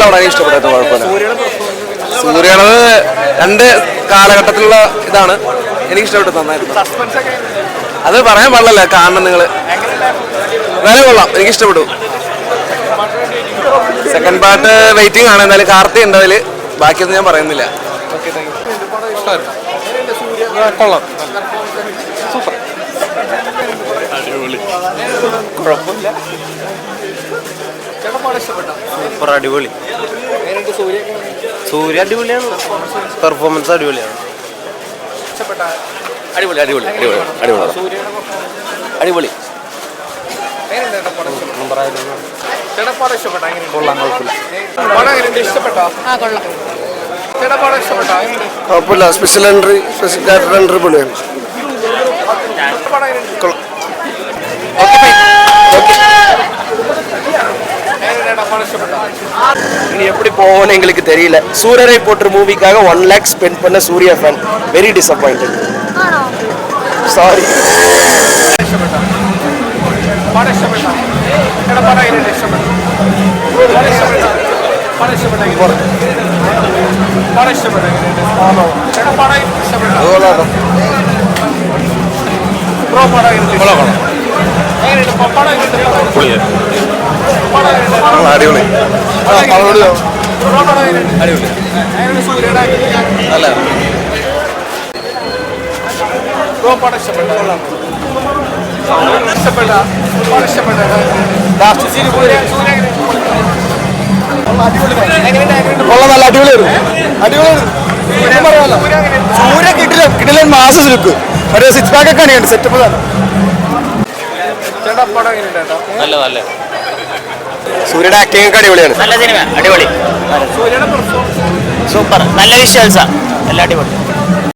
പടം ഇഷ്ടപ്പെട്ടത് കുഴപ്പമില്ല. സൂര്യയാണത് രണ്ട് കാലഘട്ടത്തിലുള്ള ഇതാണ്. എനിക്ക് ഇഷ്ടപ്പെട്ടു, നന്നായിരുന്നു. അത് പറയാൻ പാടില്ല, കാണണം നിങ്ങൾ. വേറെ കൊള്ളാം, എനിക്ക് ഇഷ്ടപ്പെട്ടു. സെക്കൻഡ് പാർട്ട് വെയിറ്റിംഗ് ആണ്. എന്തായാലും കാർത്തി ഉണ്ട് അതിൽ, ബാക്കിയൊന്നും ഞാൻ പറയുന്നില്ല. കൊള്ളാം, സൂപ്പർ, അടിപൊളി, കുഴപ്പമില്ല, സൂപ്പർ, അടിപൊളി. സൂര്യ അടിപൊളിയാണ്, പെർഫോമൻസ് അടിപൊളിയാണ്. അടിപൊളി അടിപൊളി അടിപൊളി അടിപൊളി അടിപൊളി. കുഴപ്പമില്ല, special entry, special character entry പൊളിയാണ്. இனி எப்படி போகணும்னு எங்களுக்கு தெரியல. சூரியரை போட்டு மூவிக்காக 1 lakh ஸ்பெண்ட் பண்ண Suriya fan very disappointed. Sorry. അടിപൊളി, അല്ല നല്ല അടിപൊളിയായിരുന്നു, അടിപൊളിയായിരുന്നു. സൂര്യ കിടിലൻ മാസം നിൽക്കും. ഒരു 6 pack ഒക്കെ അണിയുണ്ട്, സെറ്റപ്പ് തന്നെ. നല്ല നല്ല സൂര്യയുടെ ആക്ടിംഗ് ഒക്കെ അടിപൊളിയാണ്. നല്ല സിനിമ, അടിപൊളി, സൂപ്പർ, നല്ല വിഷ്വൽസാ, എല്ലാം അടിപൊളി.